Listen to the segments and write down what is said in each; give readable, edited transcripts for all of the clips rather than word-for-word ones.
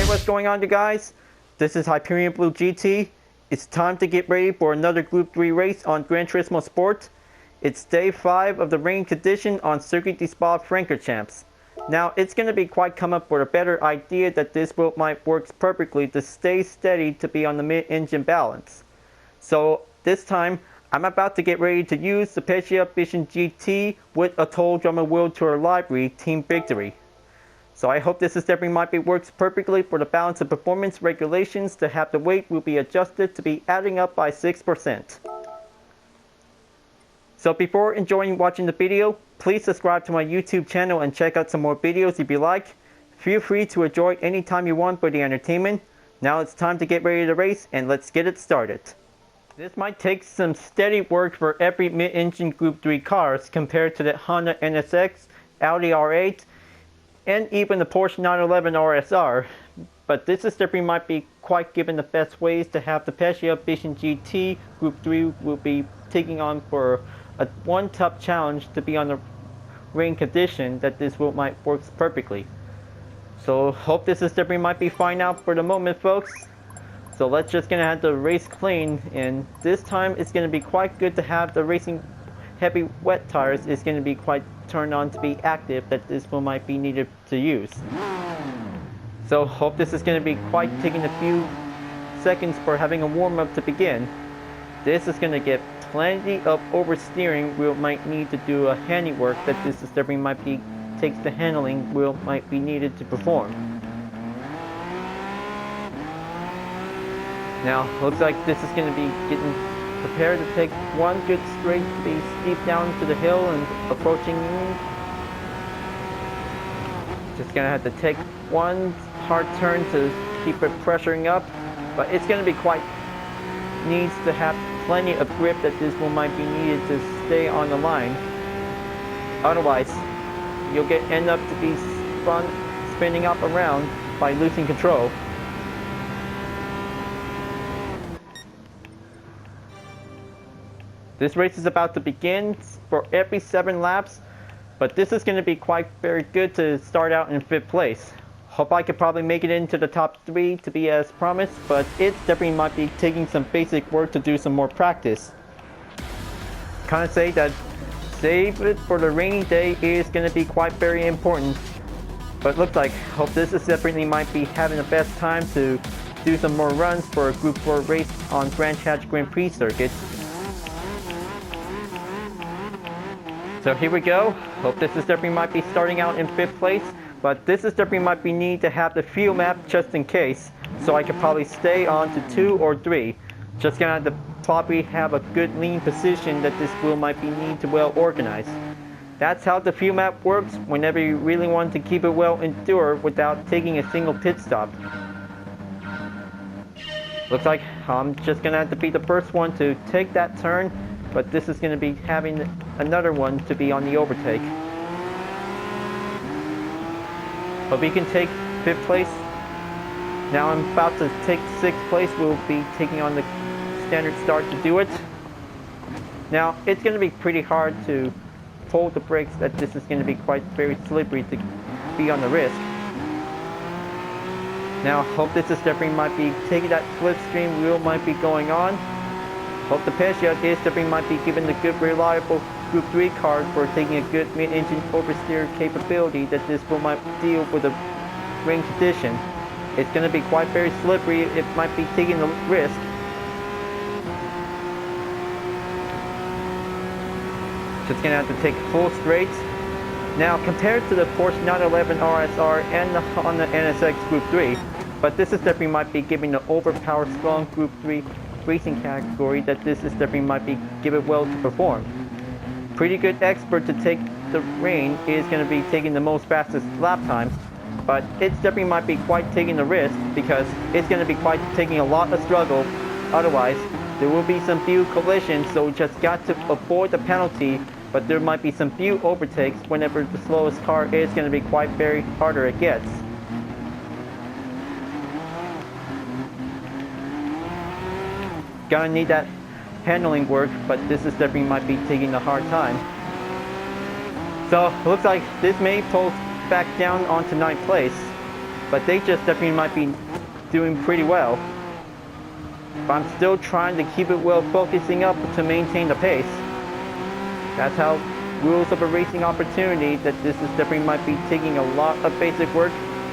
what's going on, you guys? This is Hyperion-Blue-GT. It's time to get ready for another Group 3 race on Gran Turismo Sport. It's day 5 of the rain condition on Circuit de Spa-Francorchamps. Now, it's going to be quite come up with a better idea that this wheel might works perfectly to stay steady to be on the mid-engine balance. So, this time, I'm about to get ready to use the Peugeot Vision GT with a total drummer wheel to our library, Team Victory. So I hope this assembly might be works perfectly for the balance of performance regulations to have the weight will be adjusted to be adding up by 6%. So before enjoying watching the video, please subscribe to my YouTube channel and check out some more videos if you like. Feel free to enjoy anytime you want for the entertainment. Now it's time to get ready to race and let's get it started. This might take some steady work for every mid-engine Group 3 cars compared to the Honda NSX, Audi R8, and even the Porsche 911 RSR, but this assembly might be quite given the best ways to have the Peugeot Vision GT Group 3 will be taking on for one tough challenge to be on the rain condition that this wheel might works perfectly. So hope this assembly might be fine out for the moment, folks. So let's just gonna have the race clean, and this time it's gonna be quite good to have the racing heavy wet tires is going to be quite turned on to be active that this wheel might be needed to use. So hope this is going to be quite taking a few seconds for having a warm-up to begin. This is going to get plenty of oversteering. Wheel might need to do a handiwork that this assembly might be takes the handling wheel might be needed to perform. Now looks like this is going to be getting prepared to take one good straight to be steep down to the hill and approaching. Just gonna have to take one hard turn to keep it pressuring up, but it's gonna be quite needs to have plenty of grip that this wheel might be needed to stay on the line. Otherwise, you'll end up to be spinning up around by losing control. This race is about to begin for every 7 laps, but this is going to be quite very good to start out in 5th place. Hope I could probably make it into the top 3 to be as promised, but it definitely might be taking some basic work to do some more practice. Kind of say that save it for the rainy day is going to be quite very important, but looks like hope this is definitely might be having the best time to do some more runs for a Group 4 race on Gran Turismo circuit. So here we go. Hope this is definitely might be starting out in 5th place, but this is definitely might be need to have the fuel map just in case, so I could probably stay on to 2 or 3. Just gonna have to probably have a good lean position that this wheel might be need to well organize. That's how the fuel map works whenever you really want to keep it well endured without taking a single pit stop. Looks like I'm just gonna have to be the first one to take that turn, but this is going to be having another one to be on the overtake. But we can take 5th place. Now I'm about to take 6th place. We'll be taking on the standard start to do it. Now it's going to be pretty hard to pull the brakes that this is going to be quite very slippery to be on the risk. Now hope this is definitely might be taking that slipstream wheel might be going on. Hope the Peugeot is definitely might be given the good reliable Group 3 card for taking a good mid-engine oversteer capability that this will might deal with a rain condition. It's going to be quite very slippery. It might be taking the risk. Just going to have to take full straights. Now compared to the Porsche 911 RSR and the Honda NSX Group 3, but this is definitely might be giving the overpowered strong Group 3 racing category that this is definitely might be given well to perform. Pretty good expert to take the rain is going to be taking the most fastest lap times, but it's definitely might be quite taking the risk because it's going to be quite taking a lot of struggle. Otherwise, there will be some few collisions, so just got to avoid the penalty, but there might be some few overtakes whenever the slowest car is going to be quite very harder it gets. Gonna need that handling work, but this is definitely might be taking a hard time. So looks like this may pull back down onto 9th place. but they just definitely might be doing pretty well. But I'm still trying to keep it well, focusing up to maintain the pace. That's how rules of a racing opportunity, that this is definitely might be taking a lot of basic work.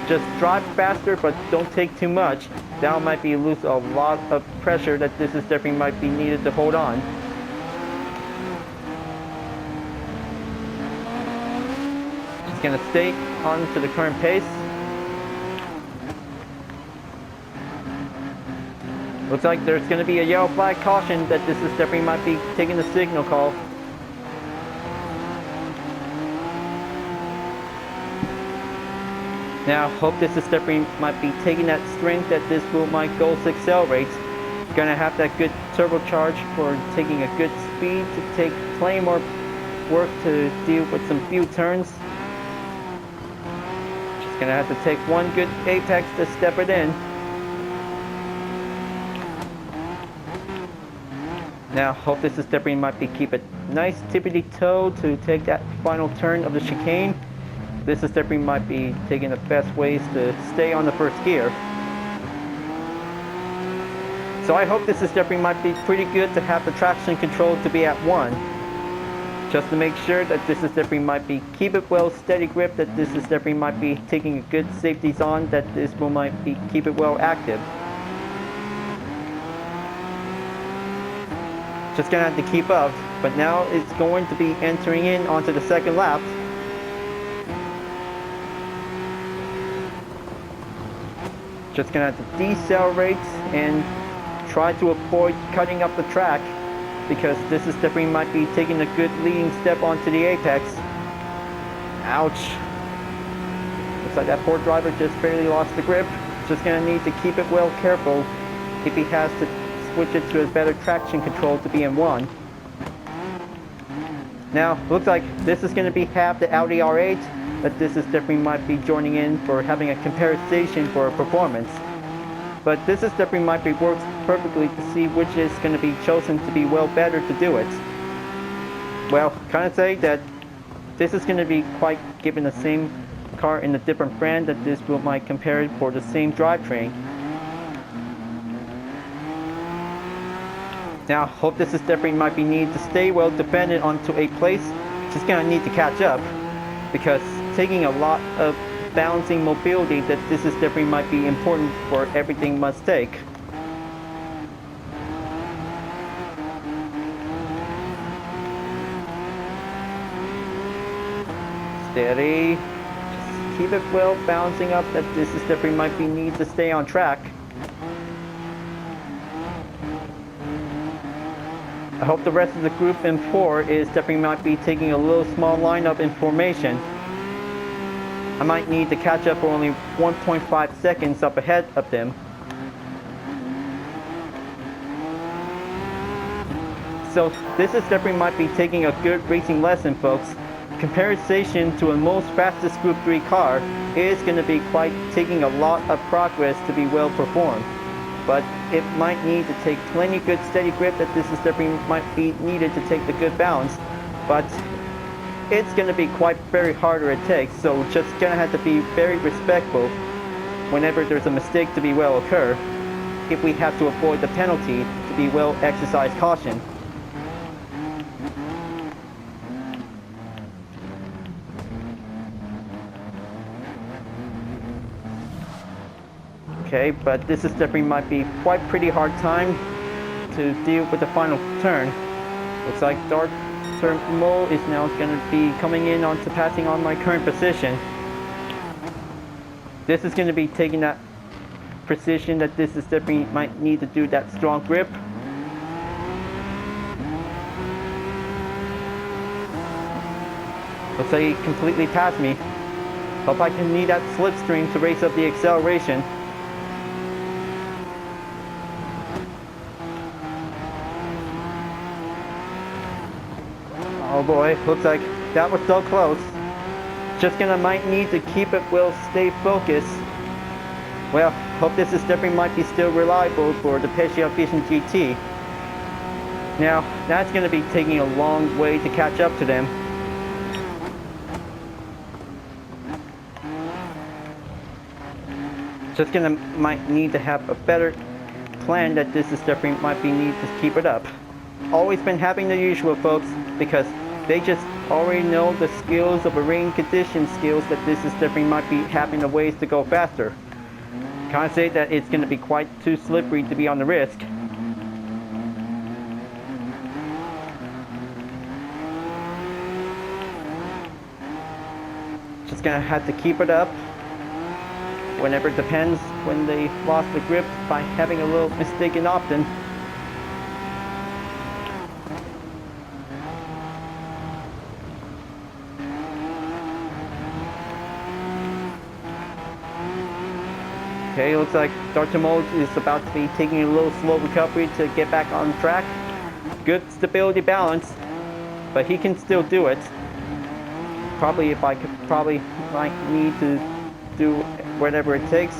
Just drive faster, but don't take too much. That might be lose a lot of pressure that this is definitely might be needed to hold on. Just gonna stay on to the current pace. Looks like there's going to be a yellow flag caution that this is definitely might be taking the signal call. Now, hope this is definitely might be taking that strength that this will might go to accelerate. Going to have that good turbocharge for taking a good speed to take plenty more work to deal with some few turns. Just going to have to take one good apex to step it in. Now, hope this is definitely might be keep it nice tippity toe to take that final turn of the chicane. This is definitely might be taking the best ways to stay on the first gear. So I hope this is definitely might be pretty good to have the traction control to be at 1. Just to make sure that this is definitely might be keep it well steady grip, that this is definitely might be taking a good safeties on, that this will might be keep it well active. Just gonna have to keep up, but now it's going to be entering in onto the second lap. Just gonna have to decelerate and try to avoid cutting up the track, because this is definitely might be taking a good leading step onto the apex. Ouch. Looks like that poor driver just barely lost the grip. Just gonna need to keep it well careful if he has to switch it to a better traction control to be in 1. Now, looks like this is going to be half the Audi R8, but this is definitely might be joining in for having a comparison for performance. But this is definitely might be works perfectly to see which is going to be chosen to be well better to do it. Well, kind of say that this is going to be quite given the same car in a different brand, that this will might compare it for the same drivetrain. Now, hope this is definitely might be needed to stay well dependent onto a place. Just gonna need to catch up, because taking a lot of balancing mobility, that this is definitely might be important for everything must take. Steady. Just keep it well balancing up, that this is definitely might be need to stay on track. I hope the rest of the group in 4 is definitely might be taking a little small lineup in formation. I might need to catch up for only 1.5 seconds up ahead of them. So this is definitely might be taking a good racing lesson, folks. Comparison to a most fastest Group 3 car is going to be quite taking a lot of progress to be well performed. But it might need to take plenty good steady grip, that this is definitely might be needed to take the good balance. But it's going to be quite very harder it takes, so just going to have to be very respectful whenever there's a mistake to be well occur, if we have to avoid the penalty, to be well exercise caution. Okay, but this is definitely might be quite pretty hard time to deal with the final turn. Looks like Dark Turismo is now going to be coming in on to passing on my current position. This is going to be taking that precision, that this is definitely might need to do that strong grip. Looks like he completely passed me. Hope I can need that slipstream to race up the acceleration. Oh boy, looks like that was so close. Just gonna might need to keep it well, stay focused. Well, hope this is definitely might be still reliable for the Peugeot Vision GT. Now, that's gonna be taking a long way to catch up to them. Just gonna might need to have a better plan that this is definitely might be need to keep it up. Always been having the usual folks because they just already know the skills of a rain condition skills that this is definitely might be having the ways to go faster. Can't say that it's gonna be quite too slippery to be on the risk. Just gonna have to keep it up. Whenever it depends when they lost the grip by having a little mistake in often. Okay, looks like Turismo is about to be taking a little slow recovery to get back on track. Good stability balance, but he can still do it. Probably if I could might need to do whatever it takes.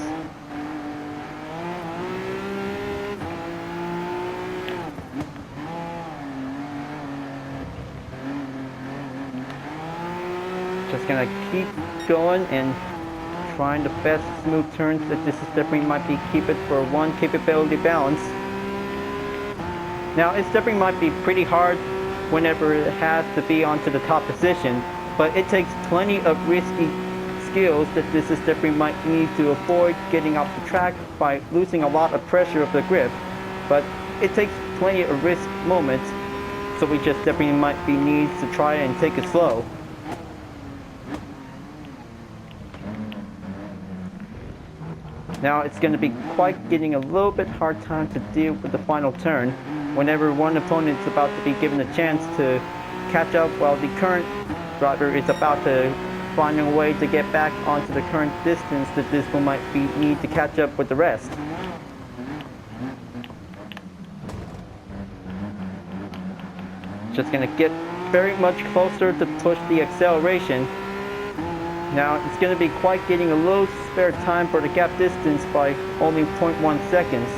Just gonna keep going and trying the best smooth turns that this is definitely might be keep it for one capability balance. Now it's definitely might be pretty hard whenever it has to be onto the top position, but it takes plenty of risky skills that this is definitely might need to avoid getting off the track by losing a lot of pressure of the grip. But it takes plenty of risk moments, so we just definitely might be needs to try and take it slow. Now it's going to be quite getting a little bit hard time to deal with the final turn whenever one opponent is about to be given a chance to catch up while the current driver is about to find a way to get back onto the current distance that this one might be need to catch up with the rest. Just going to get very much closer to push the acceleration. Now it's going to be quite getting a little spare time for the gap distance by only 0.1 seconds.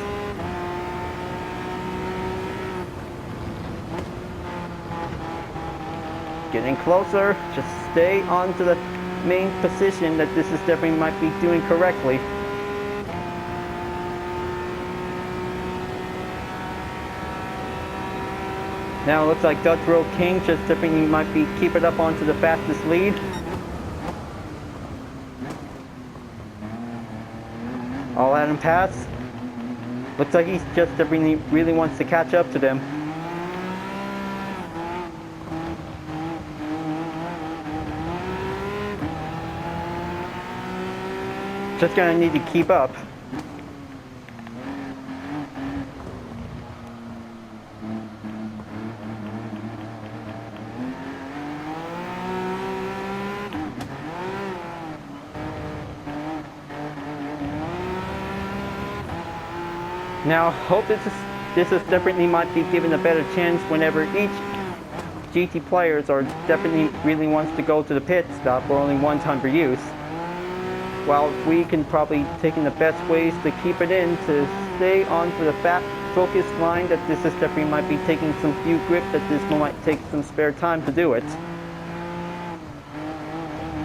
Getting closer, just stay on to the main position that this is definitely might be doing correctly. Now it looks like Dutch Road King just definitely might be keep it up onto the fastest lead. I'll let him pass. Looks like he's just definitely really wants to catch up to them. Just gonna need to keep up. Now, hope this is definitely might be given a better chance whenever each GT players are definitely really wants to go to the pit stop for only one time per use. While we can probably taking the best ways to keep it in to stay on to the focused line that this is definitely might be taking some few grip that this might take some spare time to do it.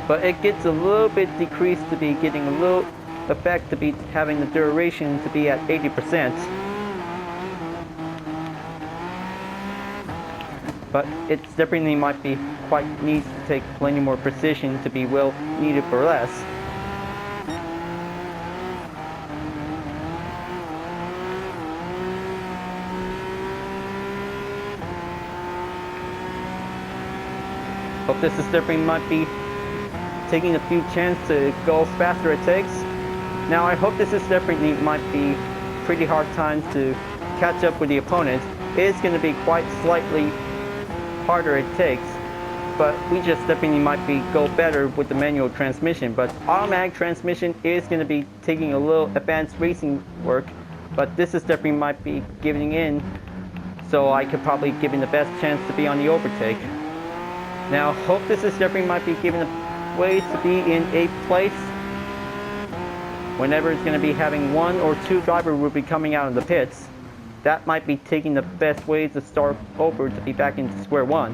But it gets a little bit decreased to be getting a little effect to be having the duration to be at 80%. But it's definitely might be quite needs to take plenty more precision to be well needed for less. Hope this is definitely might be taking a few chances to go faster it takes. Now I hope this is definitely might be pretty hard time to catch up with the opponent. It is going to be quite slightly harder it takes, but we just definitely might be go better with the manual transmission. But automatic transmission is going to be taking a little advanced racing work, but this is definitely might be giving in, so I could probably give him the best chance to be on the overtake. Now hope this is definitely might be giving a way to be in 8th place. Whenever it's going to be having 1 or 2 drivers will be coming out of the pits, that might be taking the best way to start over to be back into square one.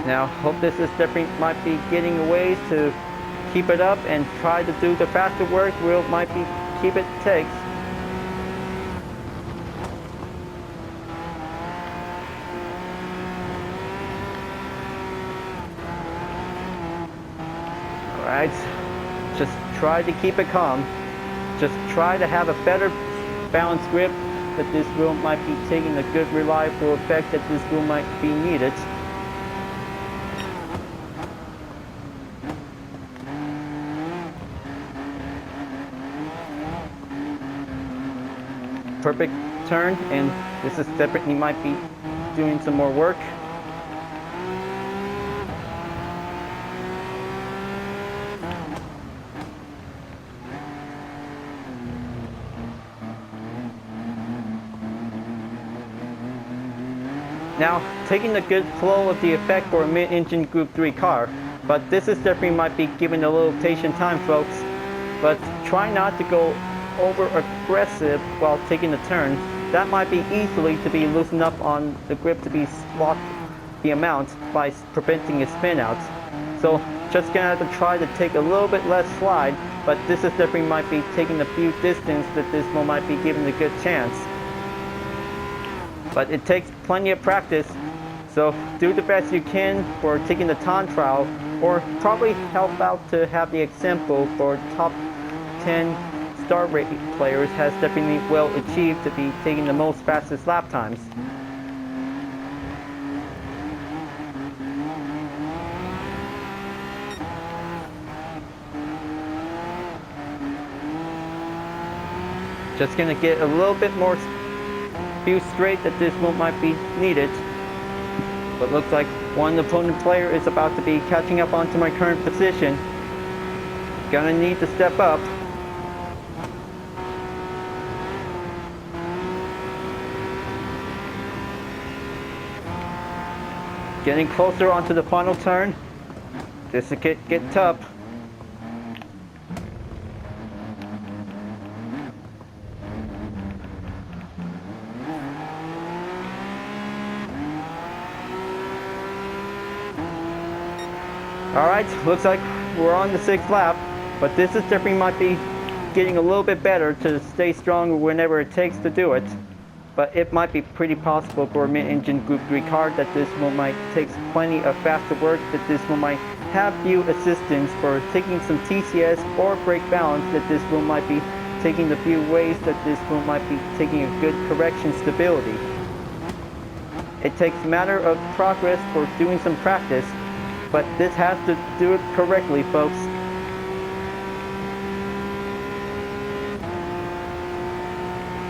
Now hope this is definitely might be getting a ways to keep it up and try to do the faster work. We'll might be keep it takes. Alright, just try to keep it calm. Just try to have a better balanced grip, that this wheel might be taking a good reliable effect that this wheel might be needed. Perfect turn, and this is definitely might be doing some more work. Now, taking the good flow of the effect for a mid-engine Group 3 car, but this is definitely might be giving a little patient time, folks. But try not to go over aggressive while taking the turn. That might be easily to be loosened up on the grip to be locked the amount by preventing a spin out. So just gonna have to try to take a little bit less slide, but this is definitely might be taking a few distance that this one might be giving a good chance. But it takes plenty of practice, so do the best you can for taking the time trial, or probably help out to have the example for top 10 star rate players has definitely well achieved to be taking the most fastest lap times. Just gonna get a little bit more few straight that this one might be needed. But looks like one opponent player is about to be catching up onto my current position. Gonna need to step up. Getting closer onto the final turn. This will get tough. Alright, looks like we're on the 6th lap, but this is definitely might be getting a little bit better to stay strong whenever it takes to do it. But it might be pretty possible for a mid-engine Group 3 car that this one might take plenty of faster work, that this one might have few assistance for taking some TCS or brake balance, that this one might be taking the few ways that this one might be taking a good correction stability. It takes a matter of progress for doing some practice, but this has to do it correctly, folks.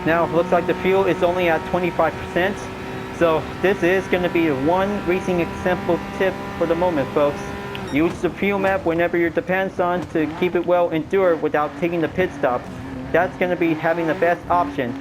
Now, looks like the fuel is only at 25%, so this is going to be the one racing example tip for the moment, folks. Use the fuel map whenever your depends on to keep it well endured without taking the pit stop. That's going to be having the best option.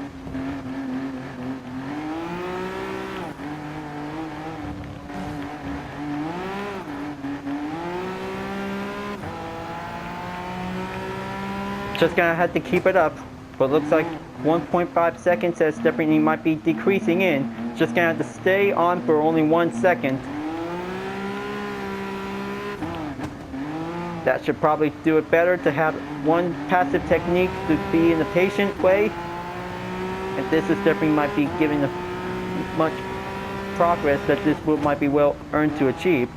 Just gonna have to keep it up, but looks like 1.5 seconds as definitely might be decreasing in. Just gonna have to stay on for only 1 second. That should probably do it better to have one passive technique to be in a patient way. And this is definitely might be giving much progress that this might be well earned to achieve.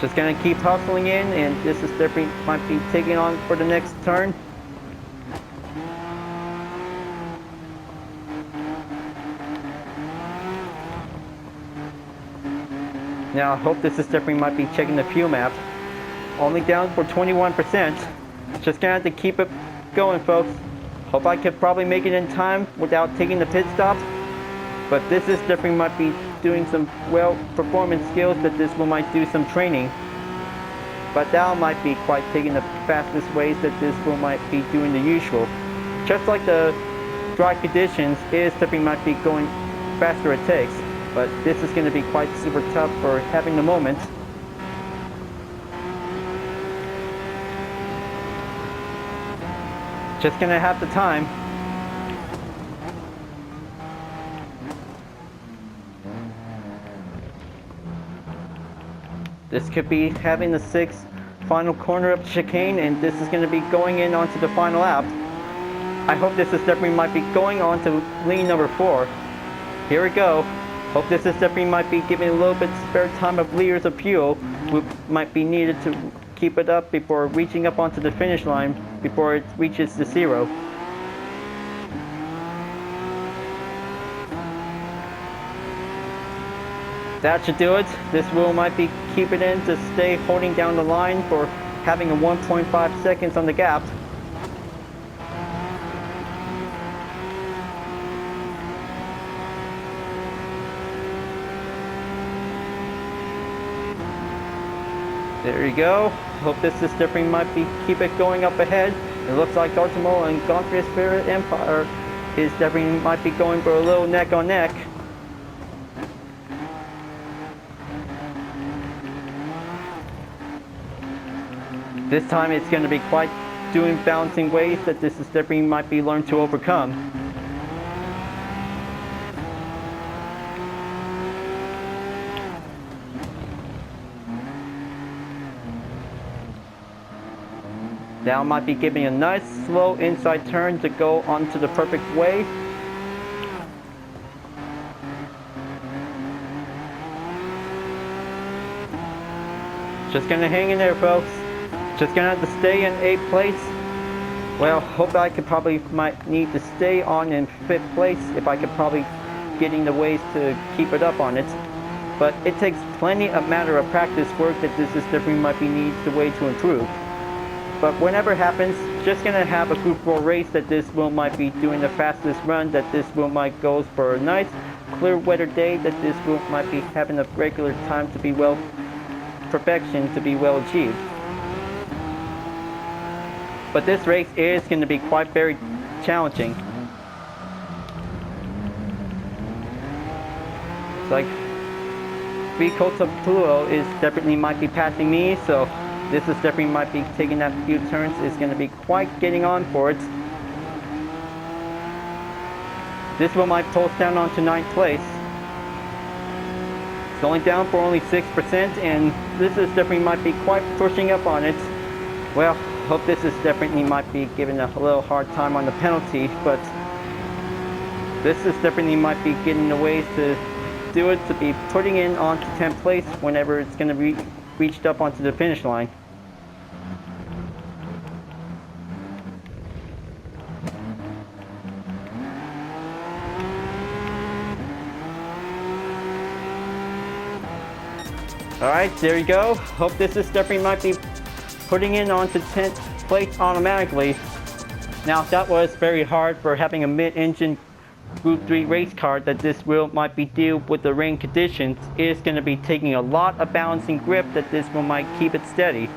Just gonna keep hustling in, and this is definitely might be taking on for the next turn. Now I hope this is definitely might be checking the fuel map. Only down for 21%. Just gonna have to keep it going, folks. Hope I could probably make it in time without taking the pit stop. But this is definitely might be doing some well performance skills that this one might do some training. But that might be quite taking the fastest ways that this one might be doing the usual. Just like the dry conditions is definitely might be going faster it takes. But this is going to be quite super tough for having the moment. Just going to have the time. This could be having the 6th final corner up the chicane, and this is going to be going in onto the final lap. I hope this is definitely might be going on to lean number 4. Here we go. Hope this is definitely might be giving a little bit spare time of liters of fuel, which might be needed to keep it up before reaching up onto the finish line before it reaches the 0. That should do it. This wheel might be keeping in to stay holding down the line for having a 1.5 seconds on the gap. There you go. Hope this is definitely might be keep it going up ahead. It looks like Turismo and Gran Empire is definitely might be going for a little neck on neck. This time it's going to be quite doing balancing ways that this is definitely might be learned to overcome. Now might be giving a nice slow inside turn to go onto the perfect way. Just gonna hang in there, folks. Just gonna have to stay in 8th place. Well, hope I could probably might need to stay on in 5th place if I could probably getting the ways to keep it up on it. But it takes plenty of matter of practice work that this is definitely might be needs the way to improve. But whenever happens, just gonna have a Group 4 race that this wheel might be doing the fastest run, that this wheel might goes for a nice clear weather day, that this wheel might be having a regular time to be well perfection to be well achieved. But this race is going to be quite very challenging. It's like Peugeot is definitely might be passing me, so this is definitely might be taking that few turns. Is going to be quite getting on for it. This one might post down onto 9th place. It's only down for only 6%, and this is definitely might be quite pushing up on it. Well, hope this is definitely might be giving a little hard time on the penalty, but this is definitely might be getting the ways to do it, to be putting in onto 10th place whenever it's going to be reached up onto the finish line. Alright, there you go. Hope this is definitely might be putting in onto 10th place automatically. Now that was very hard for having a mid-engine Group 3 race car that this wheel might be deal with the rain conditions. It's going to be taking a lot of balancing grip that this wheel might keep it steady.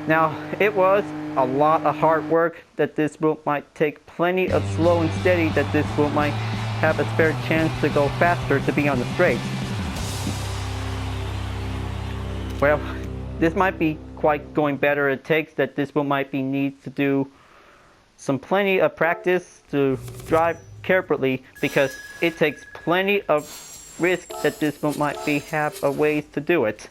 Now it was a lot of hard work that this wheel might take plenty of slow and steady that this wheel might have a spare chance to go faster to be on the straight. Well, this might be quite going better. It takes that this wheel might be needs to do some plenty of practice to drive carefully, because it takes plenty of risk that this wheel might be have a ways to do it.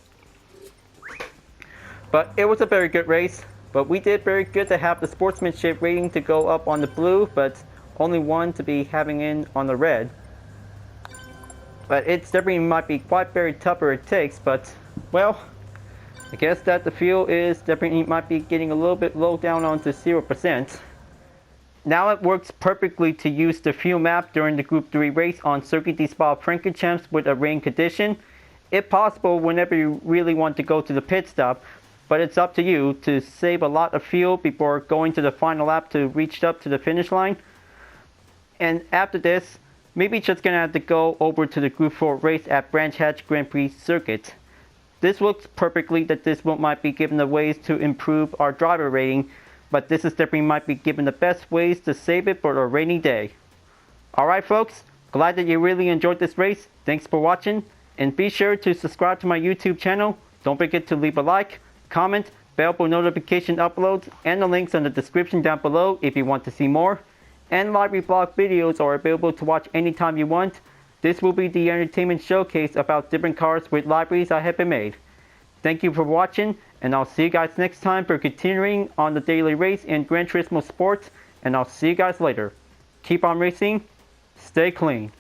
But it was a very good race. But we did very good to have the sportsmanship rating to go up on the blue, but only one to be having in on the red. But it's definitely might be quite very tougher it takes, but well, I guess that the fuel is definitely might be getting a little bit low down onto 0%. Now it works perfectly to use the fuel map during the Group 3 race on Circuit de Spa-Francorchamps with a rain condition. If possible, whenever you really want to go to the pit stop, but it's up to you to save a lot of fuel before going to the final lap to reach up to the finish line. And after this, maybe just gonna have to go over to the Group 4 race at Branch Hatch Grand Prix circuit. This looks perfectly that this might be given the ways to improve our driver rating, but this is definitely might be given the best ways to save it for a rainy day. Alright folks, glad that you really enjoyed this race. Thanks for watching, and be sure to subscribe to my YouTube channel. Don't forget to leave a like, comment, bell for notification uploads, and the links in the description down below if you want to see more. And live vlog videos are available to watch anytime you want. This will be the entertainment showcase about different cars with libraries that have been made. Thank you for watching, and I'll see you guys next time for continuing on the Daily Race and Gran Turismo Sports, and I'll see you guys later. Keep on racing, stay clean.